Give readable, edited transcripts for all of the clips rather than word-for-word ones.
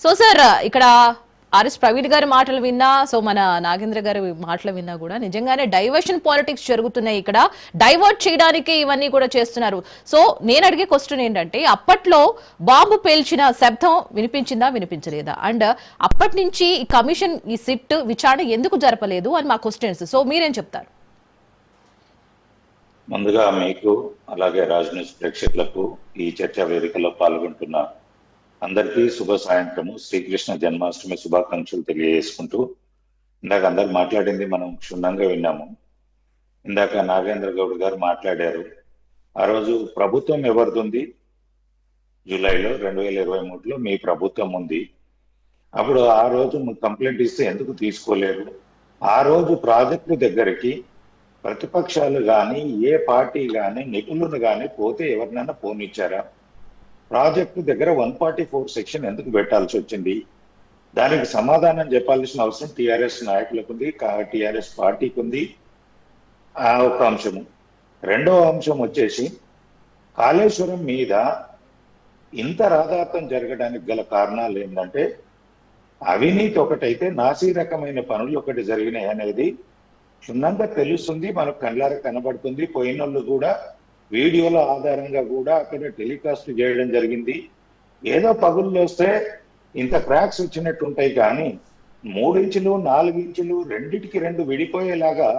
So sir ఇక్కడ RS Praveen గారి మాటలు విన్నా, సో మన నాగేంద్ర గారి మాటలు విన్నా కూడా నిజంగానే డైవర్షన్ పాలిటిక్స్ జరుగుతున్నాయి. ఇక్కడ డైవర్ట్ చేయడానికి ఇవన్నీ కూడా చేస్తున్నారు. సో నేను అడిగే క్వశ్చన్ ఏంటంటే, అప్పట్లో బాంబు పేల్చిన శబ్దం వినిపించిందా, వినిపించలేదా? అండ్ అప్పటి నుంచి ఈ కమిషన్, ఈ సిట్ విచారణ ఎందుకు జరపలేదు అని మా క్వశ్చన్స్. సో మీరేం చెప్తారు? ముందుగా మీకు అలాగే రాజ్ న్యూస్ ప్రేక్షకులకు ఈ చర్చా వేదికలో పాల్గొంటున్న అందరికీ శుభ సాయంత్రము, శ్రీకృష్ణ జన్మాష్టమి శుభాకాంక్షలు తెలియజేసుకుంటూ, ఇందాక అందరు మాట్లాడింది మనం క్షుణ్ణంగా విన్నాము. ఇందాక నాగేంద్ర గౌడ్ గారు మాట్లాడారు. ఆ రోజు ప్రభుత్వం ఎవరిది? జూలైలో 2023లో మీ ప్రభుత్వం ఉంది. అప్పుడు ఆ రోజు కంప్లైంట్ ఇస్తే ఎందుకు తీసుకోలేరు? ఆ రోజు ప్రాజెక్టు దగ్గరికి ప్రతిపక్షాలు కానీ, ఏ పార్టీ కానీ, నిపుణులు కానీ పోతే ఎవరినైనా పోనిచ్చారా? ప్రాజెక్టు దగ్గర 144 సెక్షన్ ఎందుకు పెట్టాల్సి వచ్చింది? దానికి సమాధానం చెప్పాల్సిన అవసరం టిఆర్ఎస్ నాయకులకు ఉంది, టిఆర్ఎస్ పార్టీకి ఉంది. ఆ ఒక అంశము. రెండవ అంశం వచ్చేసి, కాళేశ్వరం మీద ఇంత రాధార్థం జరగడానికి గల కారణాలు ఏంటంటే, అవినీతి ఒకటైతే నాసీ రకమైన పనులు ఒకటి జరిగినాయి అనేది క్షుణ్ణంగా తెలుస్తుంది, మనకు కళ్ళారా కనబడుతుంది. పోయినోళ్ళు కూడా వీడియోల ఆధారంగా కూడా అక్కడ టెలికాస్ట్ చేయడం జరిగింది. ఏదో పగుళ్ళు వస్తే ఇంత క్రాక్స్ వచ్చినట్టు ఉంటాయి, కానీ 3 ఇంచులు 4 ఇంచులు రెండిటికి 2 విడిపోయేలాగా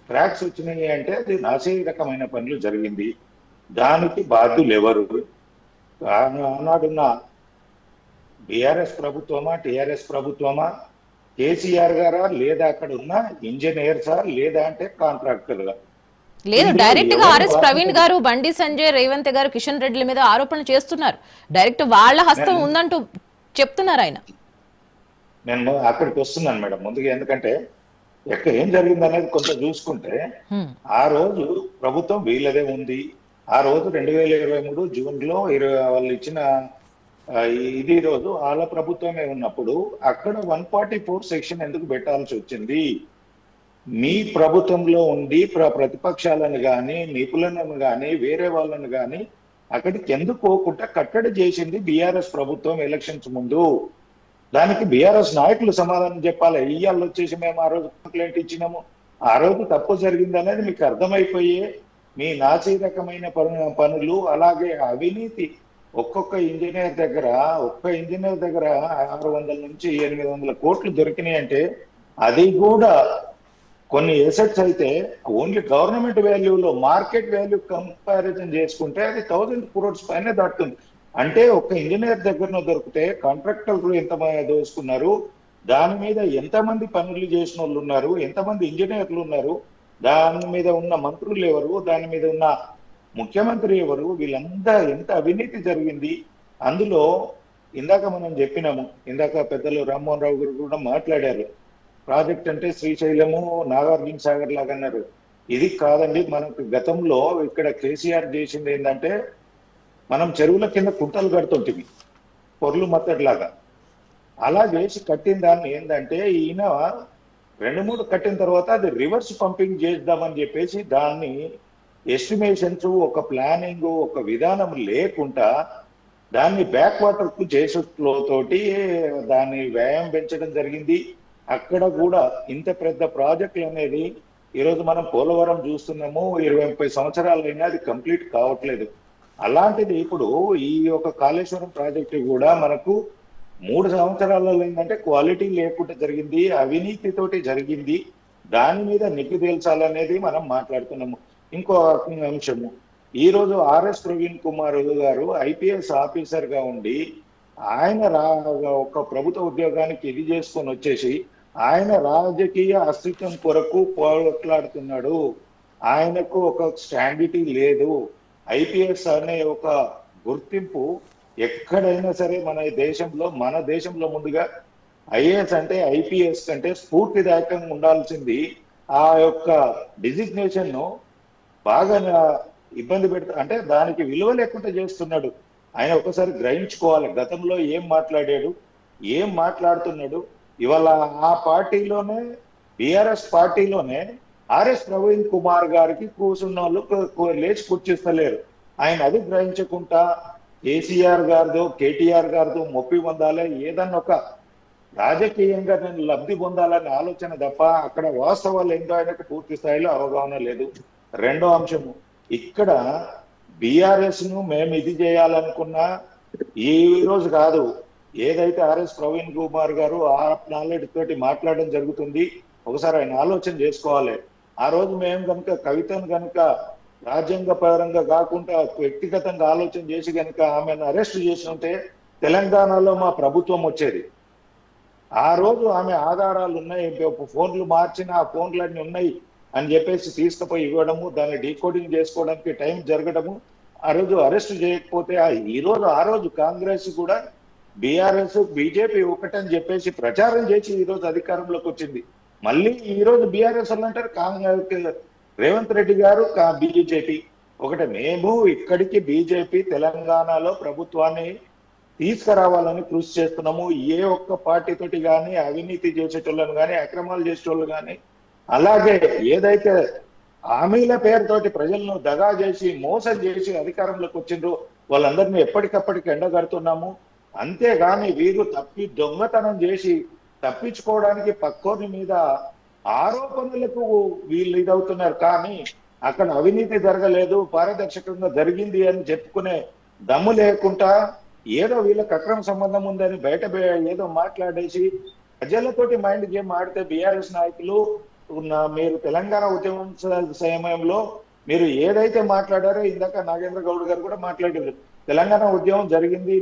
క్రాక్స్ వచ్చినాయి అంటే అది నాసీ రకమైన పనులు జరిగింది. దానికి బాధ్యులు ఎవరు? ఆనాడున్న బీఆర్ఎస్ ప్రభుత్వమా, టిఆర్ఎస్ ప్రభుత్వమా, కేసీఆర్ గారా, లేదా అక్కడ ఉన్న ఇంజనీర్సా, లేదా అంటే కాంట్రాక్టర్గా? లేదు, డైరెక్ట్ గా ఆర్ఎస్ ప్రవీణ్ గారు, బండి సంజయ్, రేవంత్ గారు, కిషన్ రెడ్డిల మీద ఆరోపణలు చేస్తున్నారు. డైరెక్ట్ వాళ్ళ హస్తం ఉందంటూ చెప్తున్నారు ఆయన. నేను అక్కడికి వస్తున్నాను మేడం ముందుగా, ఎందుకంటే ఎక్కడ ఏం జరిగింది అనేది కొంత చూసుకుంటే, ఆ రోజు ప్రభుత్వం వీళ్ళదే ఉంది. ఆ రోజు 2023 జూన్లో వాళ్ళు ఇచ్చిన ఇది రోజు వాళ్ళ ప్రభుత్వమే ఉన్నప్పుడు అక్కడ 144 సెక్షన్ ఎందుకు పెట్టాల్సి వచ్చింది? మీ ప్రభుత్వంలో ఉండి ప్రతిపక్షాలను కానీ, నిపుణులను కానీ, వేరే వాళ్ళను కానీ అక్కడికి ఎందుకు పోకుండా కట్టడి చేసింది బీఆర్ఎస్ ప్రభుత్వం ఎలక్షన్స్ ముందు. దానికి బీఆర్ఎస్ నాయకులు సమాధానం చెప్పాలి. ఇయ్యాళ్ళు వచ్చేసి మేము ఆ రోజు కంప్లైంట్ ఇచ్చినాము, ఆ రోజు తప్పు జరిగింది అనేది మీకు అర్థమైపోయే మీ నాసీ రకమైన పనులు, అలాగే అవినీతి. ఒక్క ఇంజనీర్ దగ్గర 600 నుంచి 800 కోట్లు దొరికినాయి అంటే, అది కూడా కొన్ని ఎసెట్స్ అయితే ఓన్లీ గవర్నమెంట్ వాల్యూలో మార్కెట్ వాల్యూ కంపారిజన్ చేసుకుంటే అది 1000 crores పైన దాటుతుంది. అంటే ఒక్క ఇంజనీర్ దగ్గర దొరికితే కాంట్రాక్టర్లు ఎంతమంది దోసుకున్నారు, దాని మీద ఎంతమంది పనులు చేసిన వాళ్ళు ఉన్నారు, ఎంతమంది ఇంజనీర్లు ఉన్నారు, దాని మీద ఉన్న మంత్రులు ఎవరు, దాని మీద ఉన్న ముఖ్యమంత్రి ఎవరు, వీళ్ళంతా ఎంత అవినీతి జరిగింది. అందులో ఇందాక మనం చెప్పినాము, ఇందాక పెద్దలు రామ్మోహన్ రావు గారు కూడా మాట్లాడారు. ప్రాజెక్ట్ అంటే శ్రీశైలము, నాగార్జున సాగర్ లాగా అన్నారు. ఇది కాదండి. మనకు గతంలో ఇక్కడ కేసీఆర్ చేసింది ఏంటంటే, మనం చెరువుల కింద కుంటలు కడుతుంటివి పొర్లు మత్తడిలాగా. అలా చేసి కట్టిన దాన్ని ఏంటంటే, ఈయన 2-3 కట్టిన తర్వాత అది రివర్స్ పంపింగ్ చేద్దామని చెప్పేసి దాన్ని ఎస్టిమేషన్స్, ఒక ప్లానింగ్, ఒక విధానం లేకుండా దాన్ని బ్యాక్ వాటర్ కు చేసే తోటి దాన్ని వ్యయం పెంచడం జరిగింది. అక్కడ కూడా ఇంత పెద్ద ప్రాజెక్టులు అనేది ఈరోజు మనం పోలవరం చూస్తున్నాము, 20-30 సంవత్సరాలైనా అది కంప్లీట్ కావట్లేదు. అలాంటిది ఇప్పుడు ఈ యొక్క కాళేశ్వరం ప్రాజెక్టు కూడా మనకు 3 సంవత్సరాలలో ఏంటంటే క్వాలిటీ లేకుండా జరిగింది, అవినీతితోటి జరిగింది. దాని మీద నిగ్గు తేల్చాలనేది మనం మాట్లాడుతున్నాము. ఇంకో అంశము, ఈ రోజు ఆర్ఎస్ ప్రవీణ్ కుమార్ గారు ఐపీఎస్ ఆఫీసర్ గా ఉండి ఆయన ఒక ప్రభుత్వ ఉద్యోగానికి ఇది చేసుకొని వచ్చేసి ఆయన రాజకీయ అస్తిత్వం కొరకు పోట్లాడుతున్నాడు. ఆయనకు ఒక స్టాండిటీ లేదు. ఐపీఎస్ అనే ఒక గుర్తింపు ఎక్కడైనా సరే మన దేశంలో ముందుగా ఐఏఎస్ అంటే ఐపీఎస్ కంటే స్ఫూర్తిదాయకంగా ఉండాల్సింది. ఆ యొక్క డిజిగ్నేషన్ ను బాగా ఇబ్బంది పెడతా, అంటే దానికి విలువ లేకుండా చేస్తున్నాడు. ఆయన ఒకసారి గ్రహించుకోవాలి, గతంలో ఏం మాట్లాడాడు, ఏం మాట్లాడుతున్నాడు. ఇవాళ ఆ పార్టీలోనే, బీఆర్ఎస్ పార్టీలోనే ఆర్ఎస్ ప్రవీణ్ కుమార్ గారికి కూర్చున్న వాళ్ళు లేచి కూర్చిస్తలేరు. ఆయన అది గ్రహించకుండా కేసీఆర్ గారిదో కేటీఆర్ గారిదో మొప్పి పొందాలి, ఏదన్నా ఒక రాజకీయంగా నేను లబ్ధి పొందాలనే ఆలోచన తప్ప అక్కడ వాస్తవాలు ఏంటో ఆయనకు పూర్తి స్థాయిలో అవగాహన లేదు. రెండో అంశము, ఇక్కడ బీఆర్ఎస్ ను మేము ఇది చేయాలనుకున్నా ఈ రోజు కాదు, ఏదైతే ఆర్ఎస్ ప్రవీణ్ కుమార్ గారు ఆ నాలెడ్జ్ తోటి మాట్లాడడం జరుగుతుంది, ఒకసారి ఆయన ఆలోచన చేసుకోవాలి. ఆ రోజు మేము కనుక కవితను కనుక రాజ్యాంగ పరంగా కాకుండా వ్యక్తిగతంగా ఆలోచన చేసి కనుక ఆమెను అరెస్ట్ చేసి ఉంటే తెలంగాణలో మా ప్రభుత్వం వచ్చేది. ఆ రోజు ఆమె ఆధారాలు ఉన్నాయి, ఫోన్లు మార్చిన ఆ ఫోన్లన్నీ ఉన్నాయి అని చెప్పేసి తీసుకుపోయి ఇవ్వడము, దాన్ని డీకోడింగ్ చేసుకోవడానికి టైం జరగడము, ఆ రోజు అరెస్ట్ చేయకపోతే ఆ రోజు కాంగ్రెస్ కూడా బీఆర్ఎస్ బీజేపీ ఒకటని చెప్పేసి ప్రచారం చేసి ఈ రోజు అధికారంలోకి వచ్చింది. మళ్ళీ ఈ రోజు బీఆర్ఎస్ వాళ్ళు అంటారు కాంగ్రెస్, రేవంత్ రెడ్డి గారు బీజేపీ ఒకటే. మేము ఇక్కడికి బీజేపీ తెలంగాణలో ప్రభుత్వాన్ని తీసుకురావాలని కృషి చేస్తున్నాము. ఏ ఒక్క పార్టీ తోటి కానీ అవినీతి చేసేటోళ్ళని కానీ అక్రమాలు చేసేటోళ్ళు కానీ, అలాగే ఏదైతే హామీల పేరుతోటి ప్రజలను దగా చేసి మోసం చేసి అధికారంలోకి వచ్చిండ్రో వాళ్ళందరినీ ఎప్పటికప్పటికి ఎండగడుతున్నాము. అంతేగాని వీరు దొంగతనం చేసి తప్పించుకోవడానికి పక్కోని మీద ఆరోపణలకు వీళ్ళు ఇదవుతున్నారు. కానీ అక్కడ అవినీతి జరగలేదు, పారదర్శకంగా జరిగింది అని చెప్పుకునే దమ్ము లేకుండా ఏదో వీళ్ళకి అక్రమ సంబంధం ఉందని బయట ఏదో మాట్లాడేసి ప్రజలతోటి మైండ్ గేమ్ ఆడితే బీఆర్ఎస్ నాయకులు మీరు తెలంగాణ ఉద్యమం సమయంలో మీరు ఏదైతే మాట్లాడారో, ఇందాక నాగేంద్ర గౌడ్ గారు కూడా మాట్లాడారు, తెలంగాణ ఉద్యమం జరిగింది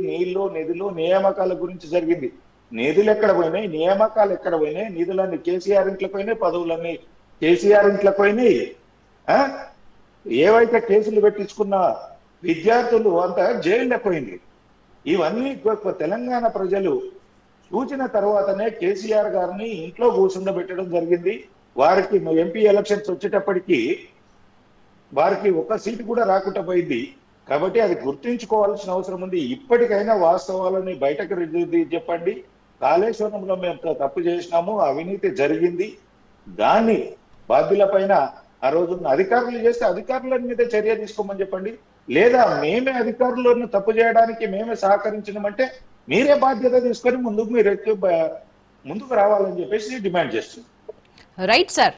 నిధులు నియామకాల గురించి జరిగింది. నిధులు ఎక్కడ పోయినాయి, నియామకాలు ఎక్కడ పోయినాయి, నిధులన్నీ కేసీఆర్ ఇంట్లోకి పోయినాయి, పదవులన్నీ కేసీఆర్ ఇంట్లోకి పోయినాయి. ఏవైతే కేసులు పెట్టించుకున్న విద్యార్థులు అంతా జైల్లో పోయింది. ఇవన్నీ తెలంగాణ ప్రజలు చూసిన తర్వాతనే కేసీఆర్ గారిని ఇంట్లో కూర్చుండబెట్టడం జరిగింది. వారికి ఎంపీ ఎలక్షన్స్ వచ్చేటప్పటికి వారికి ఒక్క సీటు కూడా రాకుండా పోయింది. కాబట్టి అది గుర్తుంచుకోవాల్సిన అవసరం ఉంది. ఇప్పటికైనా వాస్తవాలని బయటకు చెప్పండి. కాళేశ్వరంలో మేము తప్పు చేసినాము, అవినీతి జరిగింది, దాన్ని బాధ్యుల పైన ఆ రోజున్న అధికారులు చేస్తే అధికారుల మీద చర్య తీసుకోమని చెప్పండి. లేదా మేమే అధికారులను తప్పు చేయడానికి మేమే సహకరించినామంటే మీరే బాధ్యత తీసుకొని ముందుకు రావాలని చెప్పేసి డిమాండ్ చేస్తుంది. Right sir.